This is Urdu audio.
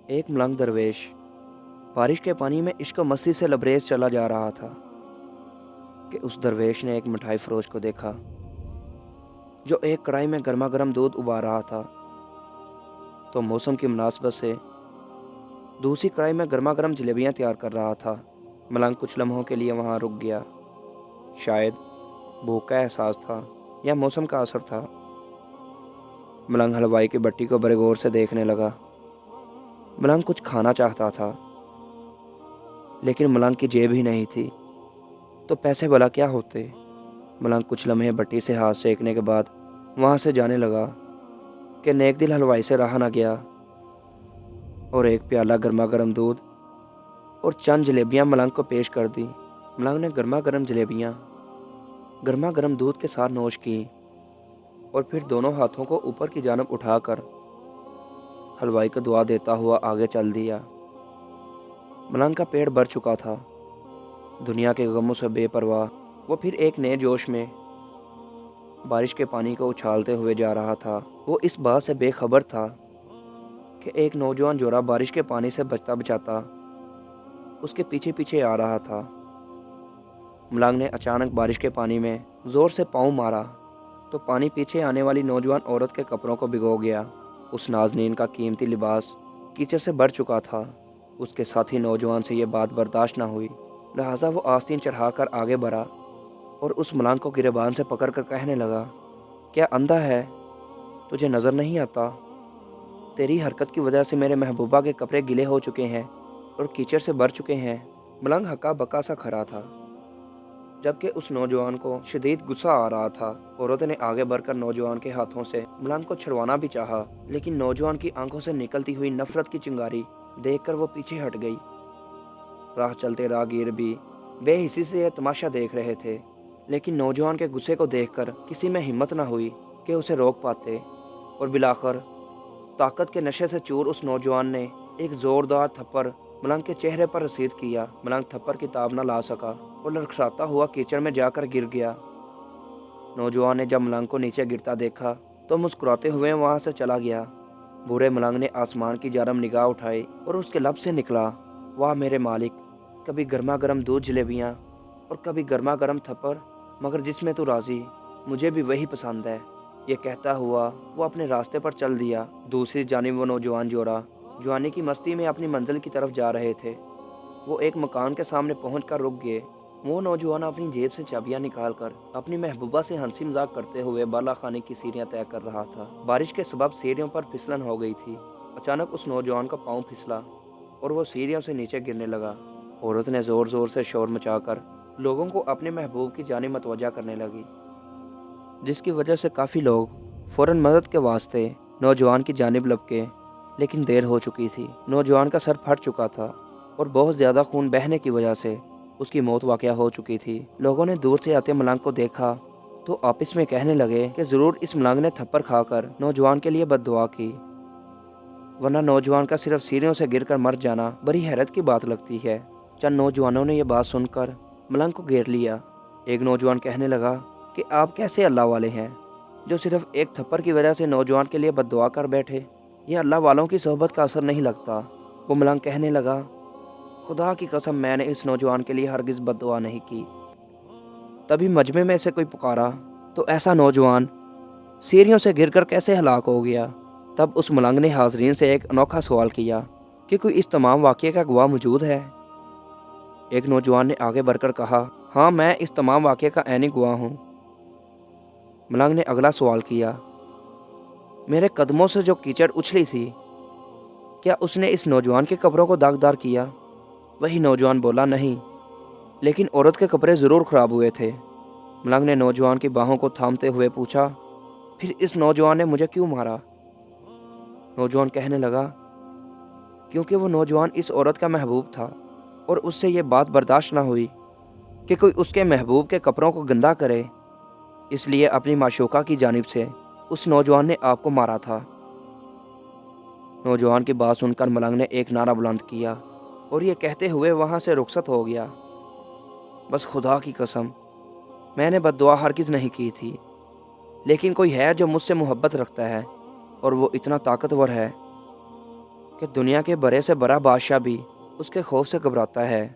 ایک ملنگ درویش بارش کے پانی میں عشق و مستی سے لبریز چلا جا رہا تھا کہ اس درویش نے ایک مٹھائی فروش کو دیکھا جو ایک کڑائی میں گرما گرم دودھ ابال رہا تھا۔ تو موسم کی مناسبت سے دوسری کڑائی میں گرما گرم جلیبیاں تیار کر رہا تھا۔ ملنگ کچھ لمحوں کے لیے وہاں رک گیا۔ شاید بھوک کا احساس تھا یا موسم کا اثر تھا۔ ملنگ حلوائی کی بٹی کو بڑے غور سے دیکھنے لگا۔ ملنگ کچھ کھانا چاہتا تھا لیکن ملنگ کی جیب ہی نہیں تھی، تو پیسے بھلا کیا ہوتے۔ ملنگ کچھ لمحے بٹی سے ہاتھ سینکنے کے بعد وہاں سے جانے لگا کہ نیک دل حلوائی سے رہا نہ گیا اور ایک پیالہ گرما گرم دودھ اور چند جلیبیاں ملنگ کو پیش کر دی۔ ملنگ نے گرما گرم جلیبیاں گرما گرم دودھ کے ساتھ نوش کی اور پھر دونوں ہاتھوں کو اوپر کی جانب اٹھا کر حلوائی کو دعا دیتا ہوا آگے چل دیا۔ ملنگ کا پیٹ بھر چکا تھا۔ دنیا کے غموں سے بے پرواہ وہ پھر ایک نئے جوش میں بارش کے پانی کو اچھالتے ہوئے جا رہا تھا۔ وہ اس بات سے بے خبر تھا کہ ایک نوجوان جوڑا بارش کے پانی سے بچتا بچاتا اس کے پیچھے پیچھے آ رہا تھا۔ ملنگ نے اچانک بارش کے پانی میں زور سے پاؤں مارا تو پانی پیچھے آنے والی نوجوان عورت کے کپڑوں کو بھگو گیا۔ اس نازنین کا قیمتی لباس کیچڑ سے بھر چکا تھا۔ اس کے ساتھی نوجوان سے یہ بات برداشت نہ ہوئی، لہٰذا وہ آستین چڑھا کر آگے بڑھا اور اس ملنگ کو گریبان سے پکڑ کر کہنے لگا، کیا اندھا ہے؟ تجھے نظر نہیں آتا؟ تیری حرکت کی وجہ سے میرے محبوبہ کے کپڑے گیلے ہو چکے ہیں اور کیچڑ سے بھر چکے ہیں۔ ملنگ ہکا بکا سا کھڑا تھا، جبکہ اس نوجوان کو شدید غصہ آ رہا تھا۔ عورت نے آگے بڑھ کر نوجوان کے ہاتھوں سے ملنگ کو چھڑوانا بھی چاہا، لیکن نوجوان کی آنکھوں سے نکلتی ہوئی نفرت کی چنگاری دیکھ کر وہ پیچھے ہٹ گئی۔ راہ چلتے راہگیر بھی بے حسی سے یہ تماشا دیکھ رہے تھے، لیکن نوجوان کے غصے کو دیکھ کر کسی میں ہمت نہ ہوئی کہ اسے روک پاتے، اور بالآخر طاقت کے نشے سے چور اس نوجوان نے ایک زوردار تھپڑ ملنگ کے چہرے پر رسید کیا۔ ملنگ تھپڑ کی تاب نہ لا سکا اور لڑکھڑاتا ہوا کیچڑ میں جا کر گر گیا۔ نوجوان نے جب ملنگ کو نیچے گرتا دیکھا تو مسکراتے ہوئے وہاں سے چلا گیا۔ بوڑھے ملنگ نے آسمان کی جانب نگاہ اٹھائی اور اس کے لب سے نکلا، واہ میرے مالک، کبھی گرما گرم دودھ جلیبیاں اور کبھی گرما گرم تھپڑ، مگر جس میں تو راضی، مجھے بھی وہی پسند ہے۔ یہ کہتا ہوا وہ اپنے راستے پر چل دیا۔ دوسری جانب وہ نوجوان جوڑا جوانی کی مستی میں اپنی منزل کی طرف جا رہے تھے۔ وہ ایک مکان کے سامنے پہنچ کر رک گئے۔ وہ نوجوان اپنی جیب سے چابیاں نکال کر اپنی محبوبہ سے ہنسی مذاق کرتے ہوئے بالا خانے کی سیڑھیاں طے کر رہا تھا۔ بارش کے سبب سیڑھیوں پر پھسلن ہو گئی تھی۔ اچانک اس نوجوان کا پاؤں پھسلا اور وہ سیڑھیوں سے نیچے گرنے لگا۔ عورت نے زور زور سے شور مچا کر لوگوں کو اپنے محبوب کی جانب متوجہ کرنے لگی، جس کی وجہ سے کافی لوگ فوراً مدد کے واسطے نوجوان کی جانب لپکے، لیکن دیر ہو چکی تھی۔ نوجوان کا سر پھٹ چکا تھا اور بہت زیادہ خون بہنے کی وجہ سے اس کی موت واقع ہو چکی تھی۔ لوگوں نے دور سے آتے ملنگ کو دیکھا تو آپس میں کہنے لگے کہ ضرور اس ملنگ نے تھپڑ کھا کر نوجوان کے لیے بد دعا کی، ورنہ نوجوان کا صرف سیڑھیوں سے گر کر مر جانا بڑی حیرت کی بات لگتی ہے۔ چند نوجوانوں نے یہ بات سن کر ملنگ کو گھیر لیا۔ ایک نوجوان کہنے لگا کہ آپ کیسے اللہ والے ہیں جو صرف ایک تھپڑ کی وجہ سے نوجوان کے لیے بد دعا کر بیٹھے؟ یہ اللہ والوں کی صحبت کا اثر نہیں لگتا۔ وہ ملنگ کہنے لگا، خدا کی قسم میں نے اس نوجوان کے لیے ہرگز بد دعا نہیں کی۔ تبھی مجمع میں سے کوئی پکارا، تو ایسا نوجوان سیڑھیوں سے گر کر کیسے ہلاک ہو گیا؟ تب اس ملنگ نے حاضرین سے ایک انوکھا سوال کیا کہ کوئی اس تمام واقعے کا گواہ موجود ہے؟ ایک نوجوان نے آگے بڑھ کر کہا، ہاں میں اس تمام واقعے کا عینی گواہ ہوں۔ ملنگ نے اگلا سوال کیا، میرے قدموں سے جو کیچڑ اچھلی تھی، کیا اس نے اس نوجوان کے کپڑوں کو داغدار کیا؟ وہی نوجوان بولا، نہیں، لیکن عورت کے کپڑے ضرور خراب ہوئے تھے۔ ملنگ نے نوجوان کی باہوں کو تھامتے ہوئے پوچھا، پھر اس نوجوان نے مجھے کیوں مارا؟ نوجوان کہنے لگا، کیونکہ وہ نوجوان اس عورت کا محبوب تھا اور اس سے یہ بات برداشت نہ ہوئی کہ کوئی اس کے محبوب کے کپڑوں کو گندا کرے، اس لیے اپنی معشوقہ کی جانب سے اس نوجوان نے آپ کو مارا تھا۔ نوجوان کی بات سن کر ملنگ نے ایک نعرہ بلند کیا اور یہ کہتے ہوئے وہاں سے رخصت ہو گیا، بس خدا کی قسم میں نے بد دعا ہرگز نہیں کی تھی، لیکن کوئی ہے جو مجھ سے محبت رکھتا ہے اور وہ اتنا طاقتور ہے کہ دنیا کے بڑے سے بڑا بادشاہ بھی اس کے خوف سے گھبراتا ہے